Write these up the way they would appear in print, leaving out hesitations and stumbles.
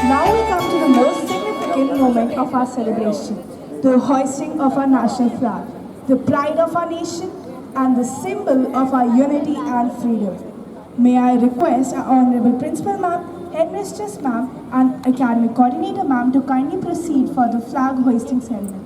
Now we come to the most significant moment of our celebration, the hoisting of our national flag, the pride of our nation and the symbol of our unity and freedom. May I request our Honorable Principal Ma'am, Headmistress Ma'am and Academic Coordinator Ma'am to kindly proceed for the flag hoisting ceremony.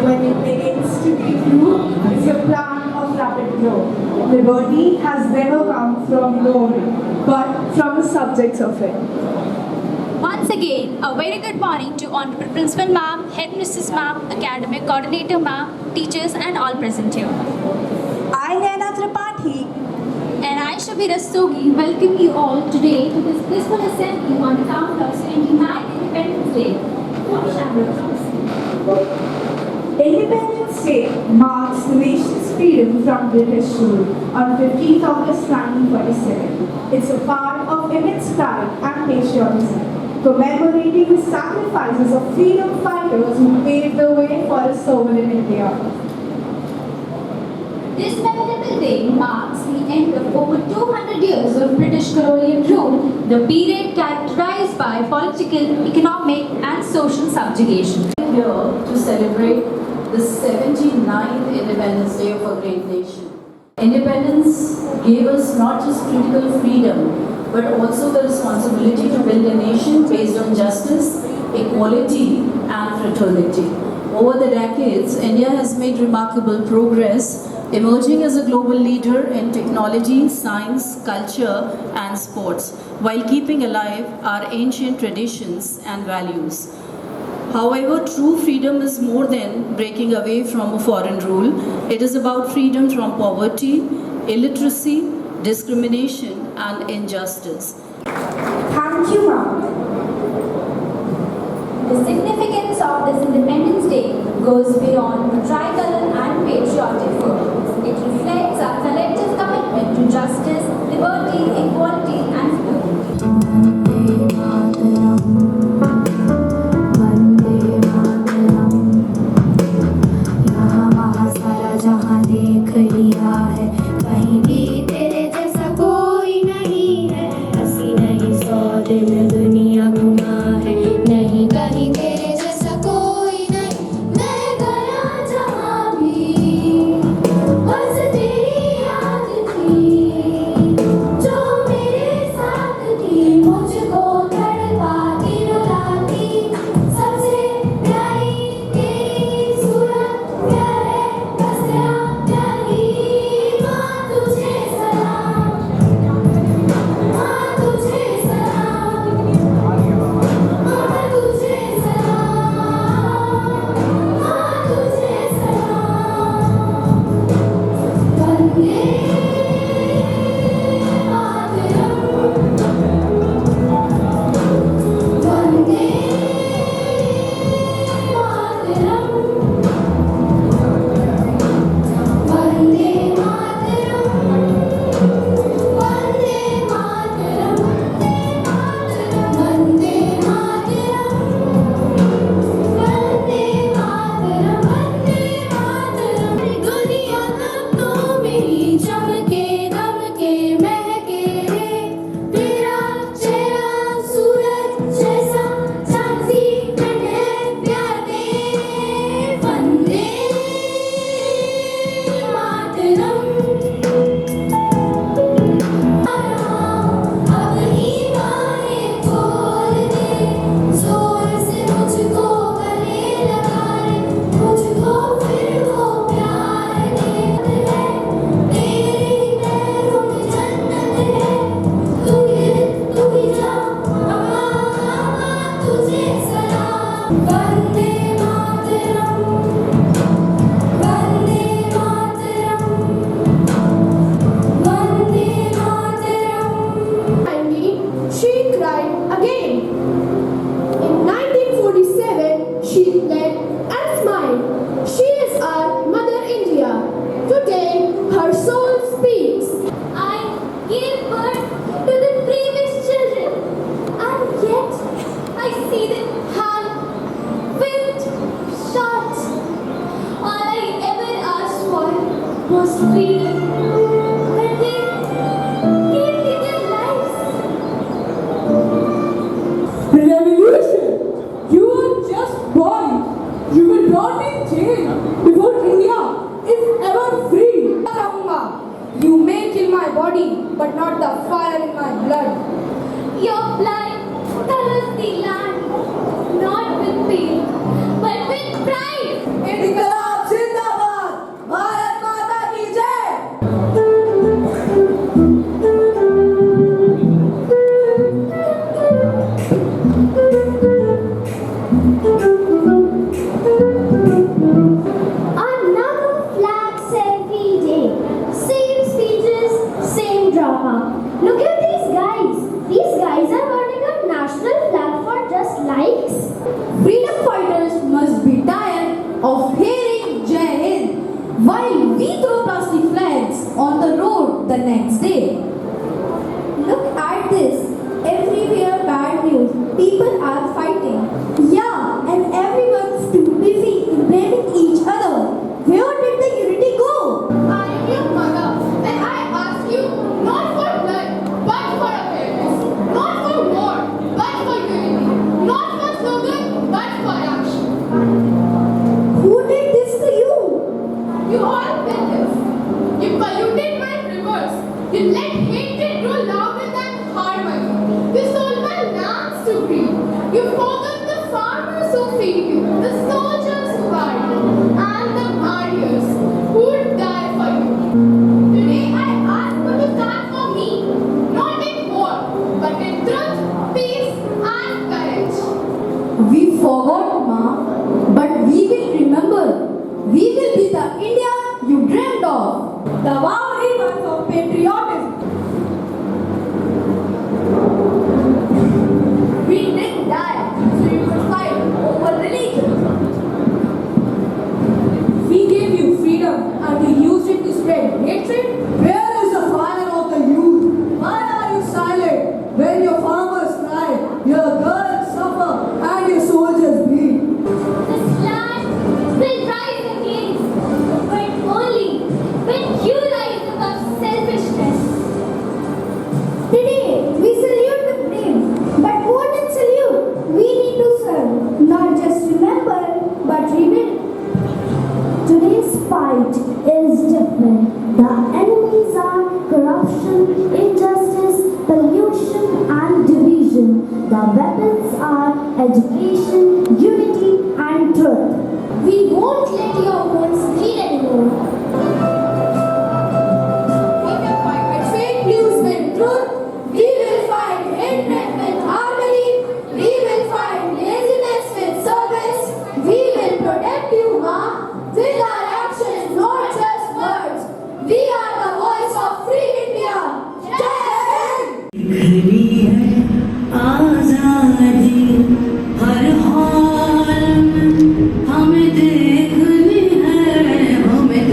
When it begins to take root, it's a plant of rapid growth. Liberty has never come from glory, but from the subjects of it. Once again, a very good morning to Honorable Principal Ma'am, Headmistress Ma'am, Academic Coordinator Ma'am, teachers and all present here. I, Naina Tripathi, And I, Shabira Sogi, welcome you all today to this peaceful assembly on account of 29th Independence Day. Independence Day marks the nation's freedom from British rule on 15th August 1947. It's a part of immense pride and patriotism, commemorating the sacrifices of freedom fighters who paved the way for a sovereign India. This memorable day marks the end of over 200 years of British colonial rule, the period characterized by political, economic and social subjugation. Here to celebrate the 79th Independence Day of our great nation. Independence gave us not just critical freedom, but also the responsibility to build a nation based on justice, equality and fraternity. Over the decades, India has made remarkable progress, emerging as a global leader in technology, science, culture and sports, while keeping alive our ancient traditions and values. However, true freedom is more than breaking away from a foreign rule. It is about freedom from poverty, illiteracy, discrimination and injustice. Thank you, ma'am. The significance of this Independence Day goes beyond tribal and patriotic fervor. It reflects our collective commitment to justice, liberty, equality and fraternity. जहाँ देख लिया है कहीं भी तेरे जैसा कोई नहीं है हंसी नहीं 100 दिन दुनिया घुमा है नहीं कहीं तेरे जैसा कोई नहीं मैं गया जहाँ भी बस तेरी याद थी जो मेरे साथ थी मुझको तड़पाती रुलाती सबसे प्यारी तेरी सूरत प्यारे बस तेरा प्यारी was freedom when they gave their lives. Revolution! You are just born. You will not be jailed before India is ever free. You may kill my body, but not the fire in my blood. Your blood colors the land, not with pain, but with pride. इनकलाब जिंदाबाद, भारत माता की जय. Another flags every day. Same speeches, same drama. Look at these guys. These guys are burning a national flag for just likes. Freedom fighters must be tired of hearing Jai Hind while we throw plastic flags on the road the next day. Look at this. Everywhere bad news. People are fighting. Yeah, and everyone's too busy in blaming each other. Where did the unity go? I am your mother, and I ask you not for blood, but for awareness, not for war, but for unity, not for slogan, but for action. Who did this to you? You all did this. You polluted my rivers. You let hatred grow louder than harmony. You stole my lands to breed. You forgot the farmers who feed you, the soldiers who guard you, and the warriors who would die for you. Today I ask you to stand for me, not in war, but in truth, peace, and courage. We forgot, Ma, but we will remember. We will be the India you dreamed of. The Maori month of patriotism. We didn't die, so you could fight over religion. We gave you freedom and you used it to spread hatred. Where is the fire of the youth? Why are you silent when your farmers cry, your girls suffer, and your soldiers bleed? This land will rise again, but only when you rise above selfishness. Today, we salute the brave, but more than salute, we need to serve. Not just remember, but rebuild. Today's fight is different. The enemies are corruption, injustice, pollution, and division. The weapons are education, unity, and truth. We won't let your voice bleed anymore. We will fight with fake news with truth. We will fight hatred with harmony. We will fight laziness with service. We will protect you, Ma, with our actions, not just words. We are the voice of free India. Jai Hind! खरी है आजादी हर हाल में हमें देखनी है हमें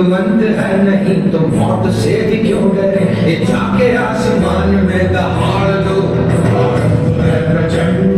हिम्मतमंद है नहीं तो मौत से भी क्यों डरे, ये जाके आसमान में दहाड़ दो मैं प्रचंड।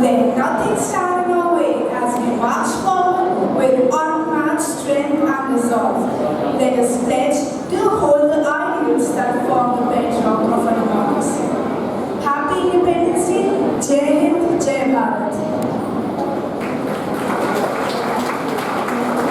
Let nothing stand